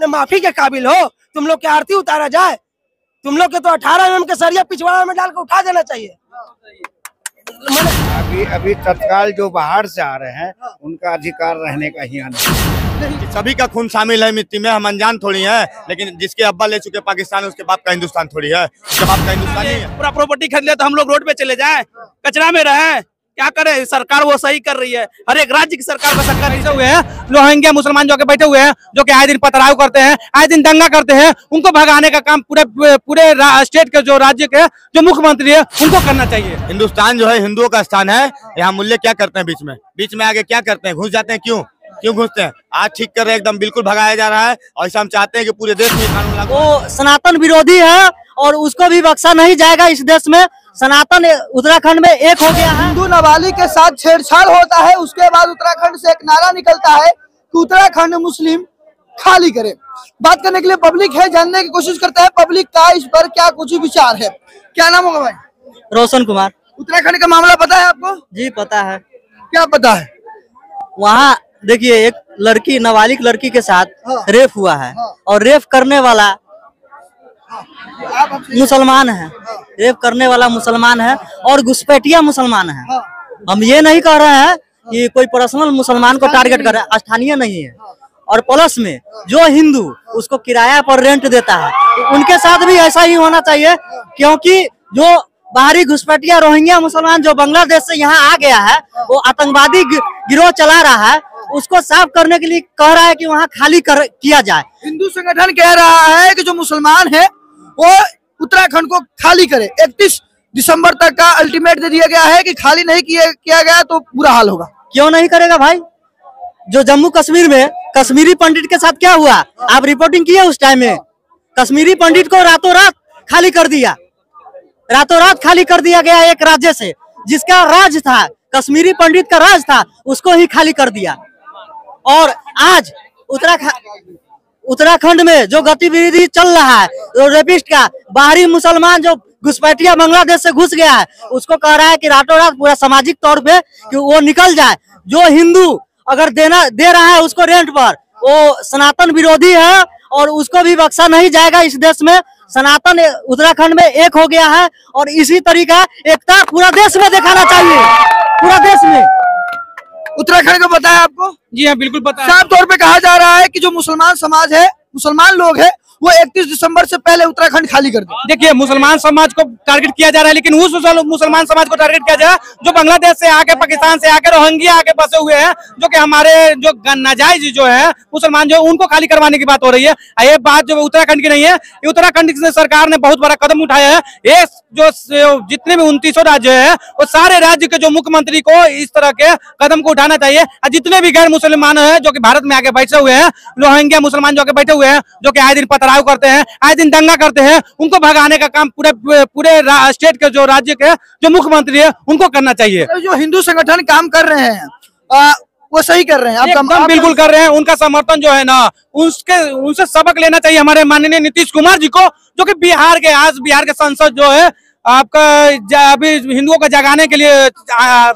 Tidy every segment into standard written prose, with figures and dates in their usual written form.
इतने माफी के काबिल हो? तुम लोग के आरती उतारा जाए? तुम लोग के तो 18 mm के सरिया पिछवाड़ा में डाल के उठा देना चाहिए। अभी तत्काल जो बाहर से आ रहे हैं उनका अधिकार रहने का ही आना। सभी का खून शामिल है मिट्टी में, हम अनजान थोड़ी है, लेकिन जिसके अब्बा ले चुके पाकिस्तान उसके बाप का हिंदुस्तान थोड़ी है, उसके बाप का हिंदुस्तान नहीं है। पूरा प्रॉपर्टी खरीद लिया तो हम लोग रोड पे चले जाएं, कचरा में रहें? क्या करे सरकार? वो सही कर रही है, हर एक राज्य की सरकार बैठे हुए हैं रोहिंग्या मुसलमान जो के बैठे हुए हैं, जो कि आए दिन पथराव करते हैं, आए दिन दंगा करते हैं। उनको भगाने का काम पूरे स्टेट के जो राज्य के जो मुख्यमंत्री है उनको करना चाहिए। हिंदुस्तान जो है हिंदुओं का स्थान है। यहाँ मूल्य क्या करते हैं बीच में आगे क्या करते हैं? घुस जाते हैं। क्यों घुसते हैं? आज ठीक कर रहे एकदम बिल्कुल भगाया जा रहा है, और ऐसा हम चाहते हैं कि पूरे देश में कानून लागू। वो सनातन विरोधी है और उसको भी बख्शा नहीं जाएगा। इस देश में सनातन उत्तराखंड में एक हो गया है। हिंदू नाबालिग के साथ छेड़छाड़ होता है, उसके बाद उत्तराखंड से एक नारा निकलता है कि उत्तराखंड मुस्लिम खाली करे। बात करने के लिए पब्लिक है, जानने की कोशिश करता है पब्लिक का इस पर क्या कुछ विचार है। क्या नाम होगा भाई? रोशन कुमार। उत्तराखंड का मामला पता है आपको? जी पता है। क्या पता है? वहाँ देखिए एक लड़की, नाबालिग लड़की के साथ रेप हुआ है और रेप करने वाला मुसलमान है। रेप करने वाला मुसलमान है और घुसपैठिया मुसलमान है। हम ये नहीं कह रहे हैं कि कोई पर्सनल मुसलमान को टारगेट कर रहा है, स्थानीय नहीं है। और प्लस में जो हिंदू उसको किराया पर रेंट देता है, तो उनके साथ भी ऐसा ही होना चाहिए, क्योंकि जो बाहरी घुसपैठिया रोहिंग्या मुसलमान जो बांग्लादेश से यहाँ आ गया है, वो आतंकवादी गिरोह चला रहा है, उसको साफ करने के लिए कह रहा है कि वहाँ खाली किया जाए। हिंदू संगठन कह रहा है कि जो मुसलमान है वो उत्तराखंड को खाली करे। 31 दिसंबर तक का अल्टीमेट दे दिया गया है कि खाली नहीं किया गया तो बुरा हाल होगा। क्यों नहीं करेगा भाई? जो जम्मू कश्मीर में कश्मीरी पंडित के साथ क्या हुआ, आप रिपोर्टिंग किए उस टाइम में? कश्मीरी पंडित को रातों रात खाली कर दिया, रातों रात खाली कर दिया गया। एक राज्य से जिसका राज था, कश्मीरी पंडित का राज था, उसको ही खाली कर दिया। और आज उत्तराखंड में जो गतिविधि चल रहा है, जो रेपिस्ट का बाहरी मुसलमान जो घुसपैठिया बांग्लादेश से घुस गया है, उसको कह रहा है कि रातों रात पूरा सामाजिक तौर पे कि वो निकल जाए। जो हिंदू अगर दे रहा है उसको रेंट पर, वो सनातन विरोधी है और उसको भी बख्शा नहीं जाएगा। इस देश में सनातन उत्तराखंड में एक हो गया है और इसी तरीका एकता पूरा देश में दिखाना चाहिए, पूरा देश में। उत्तराखंड को पता है आपको? जी हाँ बिल्कुल पता है। साफ तौर पे कहा जा रहा है कि जो मुसलमान समाज है, मुसलमान लोग हैं, वो 31 दिसंबर से पहले उत्तराखंड खाली कर दे। देखिए मुसलमान समाज को टारगेट किया जा रहा है, लेकिन उस मुसलमान समाज को टारगेट किया जा रहा है जो बांग्लादेश से आके, पाकिस्तान से आके, रोहिंग्या आके बसे हुए हैं, जो कि हमारे जो नाजायज जो है मुसलमान जो उनको खाली करवाने की बात हो रही है। ये बात जो उत्तराखंड की नहीं है, ये उत्तराखंड की सरकार ने बहुत बड़ा कदम उठाया है। ये जो जितने भी 29 राज्य है, वो सारे राज्य के जो मुख्यमंत्री को इस तरह के कदम को उठाना चाहिए। और जितने भी गैर मुसलमान है जो कि भारत में आके बैठे हुए हैं, रोहिंग्या मुसलमान जो के बैठे हुए हैं, जो कि आए दिन पथराव करते हैं, आए दिन दंगा करते हैं, उनको भगाने का काम पूरे स्टेट के जो राज्य के जो मुख्यमंत्री है उनको करना चाहिए। जो हिंदू संगठन काम कर रहे हैं वो सही कर रहे हैं, आप बिल्कुल कर रहे हैं। उनका समर्थन जो है ना, उनसे सबक लेना चाहिए हमारे माननीय नीतीश कुमार जी को, जो कि बिहार के संसद जो है आपका अभी हिंदुओं को जगाने के लिए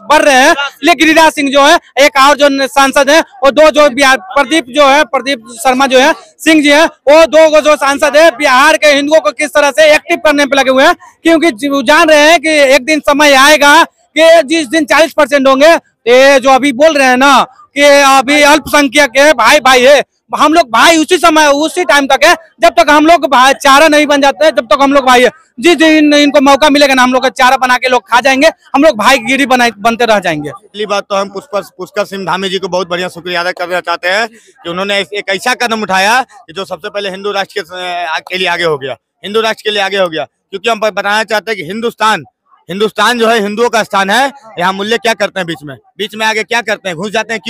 बढ़ रहे हैं। इसलिए गिरिराज सिंह जो है, एक और जो सांसद है, और दो जो प्रदीप शर्मा जो है सिंह जी है, वो दो जो सांसद है बिहार के हिंदुओं को किस तरह से एक्टिव करने पे लगे हुए हैं, क्योंकि जान रहे हैं कि एक दिन समय आएगा कि जिस दिन 40% होंगे, ये जो अभी बोल रहे हैं ना कि अभी अल्पसंख्यक है, भाई है, हम लोग भाई उसी टाइम तक है जब तक हम लोग चारा नहीं बन जाते हैं, जब तक हम लोग भाई है। जिस दिन इनको मौका मिलेगा ना, हम लोग का चारा बना के लोग खा जाएंगे, हम लोग भाई गिरी बनते रह जाएंगे। पहली बात तो हम पुष्कर सिंह धामी जी को बहुत बढ़िया शुक्रिया अदा करना चाहते हैं कि उन्होंने एक ऐसा कदम उठाया कि जो सबसे पहले हिंदू राष्ट्र के लिए आगे हो गया, हिंदू राष्ट्र के लिए आगे हो गया। क्योंकि हम बताना चाहते हैं कि हिंदुस्तान जो है हिंदुओं का स्थान है। यहाँ मूल्य क्या करते हैं बीच में आगे क्या करते हैं? घुस जाते हैं।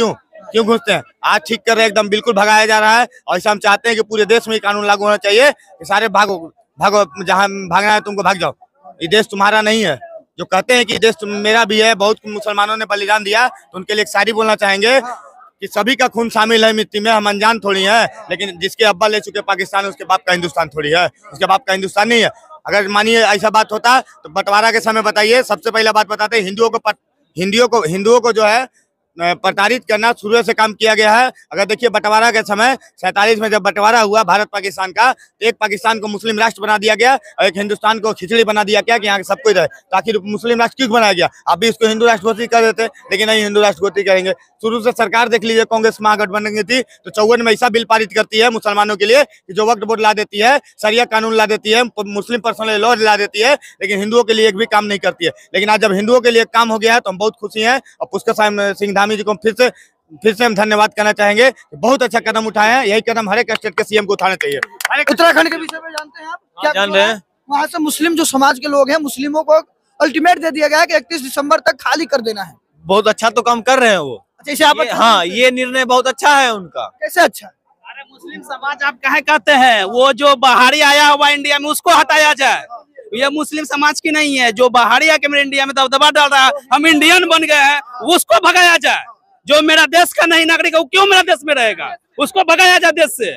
क्यों घुसते हैं? आज ठीक कर रहे एकदम बिल्कुल भगाया जा रहा है, और ऐसा हम चाहते हैं कि पूरे देश में कानून लागू होना चाहिए कि सारे भागो, जहाँ भागना है तुमको भाग जाओ, ये देश तुम्हारा नहीं है। जो कहते हैं कि देश मेरा भी है, बहुत मुसलमानों ने बलिदान दिया, तो उनके लिए एक शायरी बोलना चाहेंगे कि सभी का खून शामिल है मिट्टी में, हम अनजान थोड़ी है, लेकिन जिसके अब्बा ले चुके पाकिस्तान उसके बाप का हिंदुस्तान थोड़ी है, उसके बाप का हिंदुस्तान नहीं है। अगर मानिए ऐसा बात होता तो बंटवारा के समय बताइए, सबसे पहला बात बताते हैं हिंदुओं को जो है प्रताड़ित करना शुरू से काम किया गया है। अगर देखिए बंटवारा के समय 47 में जब बंटवारा हुआ भारत पाकिस्तान का, तो एक पाकिस्तान को मुस्लिम राष्ट्र बना दिया गया और एक हिंदुस्तान को खिचड़ी बना दिया गया कि यहाँ सब कुछ रहे, ताकि मुस्लिम राष्ट्र क्यों बनाया गया। आप भी इसको हिंदू राष्ट्र घोषित कर देते, लेकिन नहीं, हिंदू राष्ट्र घोषित करेंगे। शुरू से सरकार देख लीजिए, कांग्रेस महागठबंधन की थी तो 54 में ऐसा बिल पारित करती है मुसलमानों के लिए कि जो वक्फ बोर्ड ला देती है, शरिया कानून ला देती है, मुस्लिम पर्सनल लॉ ला देती है, लेकिन हिंदुओं के लिए एक भी काम नहीं करती है। लेकिन आज जब हिंदुओं के लिए काम हो गया है तो हम बहुत खुशी हैं और पुष्कर सिंह धामी जी को फिर से हम धन्यवाद करना चाहेंगे। बहुत अच्छा कदम उठाए हैं, यही कदम हर एक स्टेट के सीएम को उठाना चाहिए। उत्तराखंड के विषय में जानते हैं आप क्या जान रहे हैं? वहाँ से मुस्लिम जो समाज के लोग हैं, मुस्लिमों को अल्टीमेट दे दिया गया है कि 31 दिसंबर तक खाली कर देना है। बहुत अच्छा तो काम कर रहे हैं वो। जैसे आप हाँ, ये निर्णय बहुत अच्छा है उनका। कैसे अच्छा? अरे मुस्लिम समाज आप कहे कहते हैं, वो जो बाहरी आया हुआ इंडिया में उसको हटाया जाए। ये मुस्लिम समाज की नहीं है, जो बाहरी आके मेरे इंडिया में दबदबा डाल रहा है, हम इंडियन बन गए हैं, उसको भगाया जाए। जो मेरा देश का नहीं नागरिक है वो क्यों मेरा देश में रहेगा, उसको भगाया जाए देश से।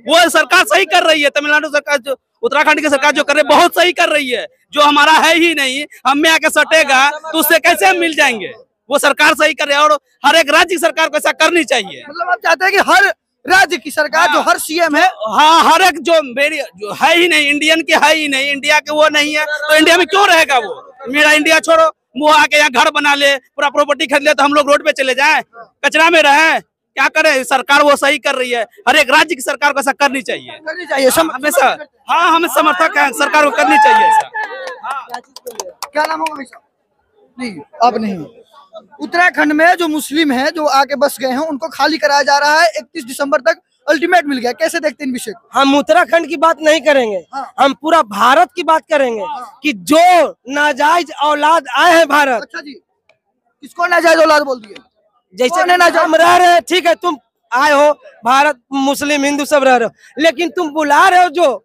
वो सरकार सही कर रही है, तमिलनाडु सरकार, जो उत्तराखंड की सरकार जो कर रही है बहुत सही कर रही है। जो हमारा है ही नहीं, हम में आके सटेगा तो उससे कैसे हम मिल जाएंगे। वो सरकार सही कर रही है और हर एक राज्य की सरकार को ऐसा करनी चाहिए। मतलब आप चाहते हैं कि हर राज्य की सरकार जो हर सीएम है, हाँ, हर एक जो है ही नहीं, इंडियन के है ही नहीं, इंडिया के वो नहीं है तो इंडिया में क्यों रहेगा वो। मेरा इंडिया छोड़ो, वो आके यहाँ घर बना ले, पूरा प्रॉपर्टी खरीद ले, तो हम लोग रोड पे चले जाएं, कचरा में रहे, क्या करे। सरकार वो सही कर रही है, हर एक राज्य की सरकार को ऐसा करनी चाहिए हमेशा। हाँ, हमें समर्थक है, सरकार को करनी चाहिए ऐसा। क्या नाम होगा भाई? नहीं, अब नहीं। उत्तराखंड में जो मुस्लिम हैं जो आके बस गए हैं उनको खाली कराया जा रहा है। 31 दिसंबर तक अल्टीमेट मिल गया। कैसे देखते हैं इन विषय को? हम उत्तराखंड की बात नहीं करेंगे, हम पूरा भारत की बात करेंगे कि जो नाजायज औलाद आए हैं भारत। अच्छा जी, किसको नाजायज औलाद बोल दिए? जैसे हम रह रहे हैं, ठीक है, तुम आए हो भारत, मुस्लिम हिंदू सब रह रहे हो, लेकिन तुम बुला रहे हो जो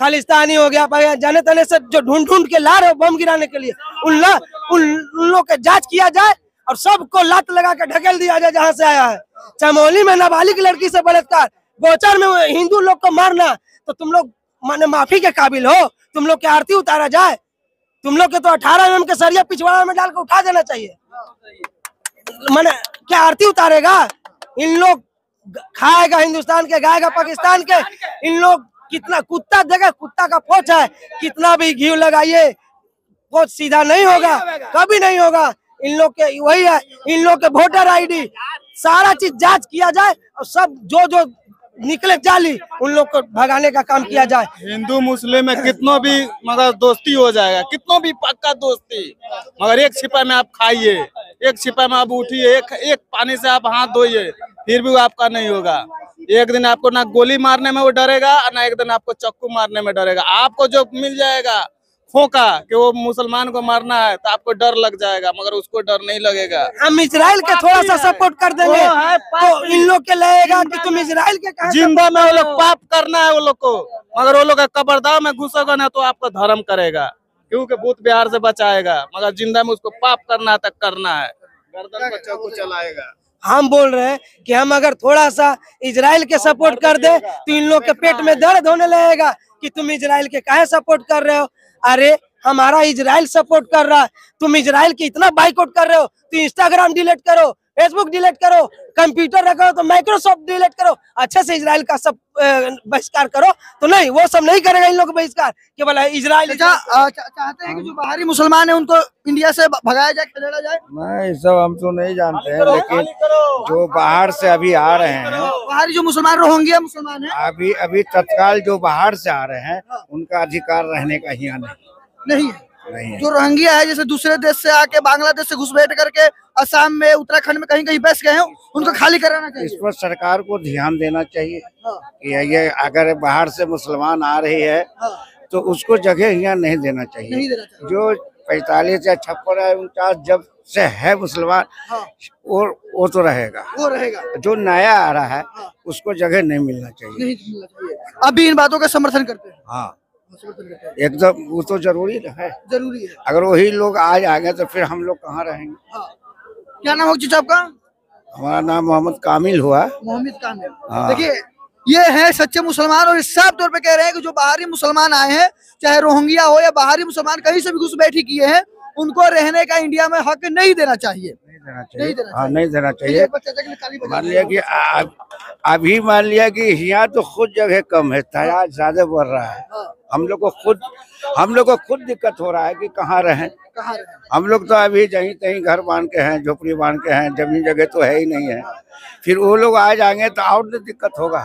खालिस्तानी हो गया, जाने तने से जो ढूंढ ढूंढ के ला रहे हो बम गिराने के लिए, उन लोग का जांच किया जाए और सबको लात लगा के ढकेल दिया जाए जहाँ से आया है। चमोली में नाबालिग लड़की से बलात्कार, गोचर में हिंदू लोग को मारना, तो तुम लोग माने माफी के काबिल हो? तुम लोग की आरती उतारा जाए? तुम लोग के तो 18 mm के सरिया पिछवाड़ा में डाल के उठा देना चाहिए। माने क्या आरती उतारेगा? इन लोग खाएगा हिंदुस्तान के, गाएगा पाकिस्तान के। इन लोग कितना कुत्ता जगह कुत्ता का पोछ है, कितना भी घी लगाइए पोछ सीधा नहीं होगा, कभी नहीं होगा। इन लोग के वही है, इन लोग के वोटर आईडी सारा चीज जांच किया जाए और सब जो निकले जाली उन लोग को भगाने का काम किया जाए। हिंदू मुस्लिम में कितनों भी मगर दोस्ती हो जाएगा, कितनों भी पक्का दोस्ती, मगर एक छिपा में आप खाइए, एक छिपा में आप उठिए, एक पानी से आप हाथ धोइए, फिर भी आपका नहीं होगा। एक दिन आपको ना गोली मारने में वो डरेगा, ना एक दिन आपको चक्कू मारने में डरेगा। आपको जो मिल जाएगा फोका कि वो मुसलमान को मारना है तो आपको डर लग जाएगा, मगर उसको डर नहीं लगेगा। हम इजराइल के थोड़ा सा सपोर्ट कर देंगे तो इन लोग के लगेगा कि तुम इजराइल के जिंदा में वो लोग पाप करना है वो लोग को, मगर वो लोग कब्रदाह में घुसेगा ना तो आपको धर्म करेगा, क्योंकि भूत बिहार से बचाएगा, मगर जिंदा में उसको पाप करना तक करना है, गर्दन पर चाकू चलाएगा। हम बोल रहे हैं कि हम अगर थोड़ा सा इजराइल के सपोर्ट कर दे तो इन लोग के पेट में दर्द होने लगेगा कि तुम इजराइल के काहे सपोर्ट कर रहे हो। अरे हमारा इजराइल सपोर्ट कर रहा है, तुम इजराइल की इतना बाइकआउट कर रहे हो तो इंस्टाग्राम डिलीट करो, फेसबुक डिलीट करो, कंप्यूटर रखो तो माइक्रोसॉफ्ट डिलीट करो, अच्छे से इजराइल का सब बहिष्कार करो। तो नहीं, वो सब नहीं करेगा इन लोग बहिष्कार, केवल इजराइल। चाहते हैं कि जो बाहरी मुसलमान है उनको इंडिया से भगाया जाए, खदेड़ा जाए? नहीं, सब हम तो नहीं जानते हैं, लेकिन जो बाहर से अभी आ रहे हैं, बाहरी जो मुसलमान रोहिंग्या मुसलमान है, अभी तत्काल जो बाहर से आ रहे हैं उनका अधिकार रहने का यहाँ नहीं है। जो रोहिंग्या है, जैसे दूसरे देश से आके बांग्लादेश से घुसपैठ करके असम में, उत्तराखंड में कहीं कहीं बस गए हैं, उनको खाली कराना चाहिए। इस पर सरकार को ध्यान देना चाहिए कि ये अगर बाहर से मुसलमान आ रही है तो उसको जगह यहाँ नहीं देना चाहिए। जो 45 या 56 या 49 जब से है मुसलमान वो तो रहेगा, जो नया आ रहा है उसको जगह नहीं मिलना चाहिए। अभी इन बातों का समर्थन करते हैं? हाँ, एकदम, वो तो जरूरी है। अगर वही लोग आज आ गए तो फिर हम लोग कहाँ रहेंगे। क्या नाम हो चीज आपका? हमारा नाम मोहम्मद कामिल हुआ। मोहम्मद कामिल। देखिए, ये है सच्चे मुसलमान और इस साफ तौर पे कह रहे हैं कि जो बाहरी मुसलमान आए हैं, चाहे रोहिंग्या हो या बाहरी मुसलमान कहीं से भी घुसपैठी किए हैं, उनको रहने का इंडिया में हक नहीं देना चाहिए। देना चाहिए। हाँ, नहीं देना चाहिए। मान लिया कि अभी मान लिया कि यहाँ तो खुद जगह कम है, तादाद ज्यादा बढ़ रहा है। हम लोग को खुद दिक्कत हो रहा है कि कहाँ रहें। हम लोग तो अभी जहीं तहीं घर बांध के हैं, झोपड़ी बांध के हैं, जमीन जगह तो है ही नहीं है। फिर वो लोग आ जाएंगे तो और तो दिक्कत होगा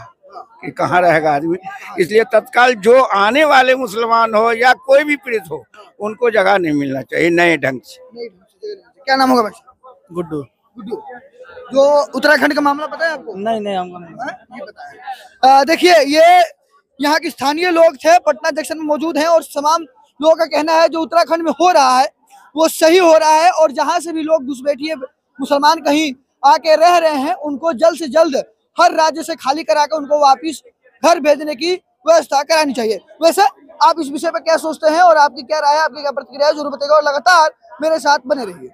कि कहाँ रहेगा आदमी। इसलिए तत्काल जो आने वाले मुसलमान हो या कोई भी पीड़ित हो, उनको जगह नहीं मिलना चाहिए नए ढंग से। क्या नाम होगा बच्चा? गुड्डू। गुड्डू। जो उत्तराखंड का मामला पता है आपको? नहीं हमको नहीं। ये पता है। देखिए, ये यहाँ के स्थानीय लोग थे, पटना जंक्शन में मौजूद हैं और तमाम लोगों का कहना है जो उत्तराखंड में हो रहा है वो सही हो रहा है। और जहाँ से भी लोग घुसपैठिए मुसलमान कहीं आके रह रहे हैं, उनको जल्द से जल्द हर राज्य से खाली करा कर उनको वापिस घर भेजने की व्यवस्था करानी चाहिए। वैसे आप इस विषय पर क्या सोचते हैं और आपकी क्या राय है, आपकी क्या प्रतिक्रिया है, जरूर बताइएगा और लगातार मेरे साथ बने रहिए।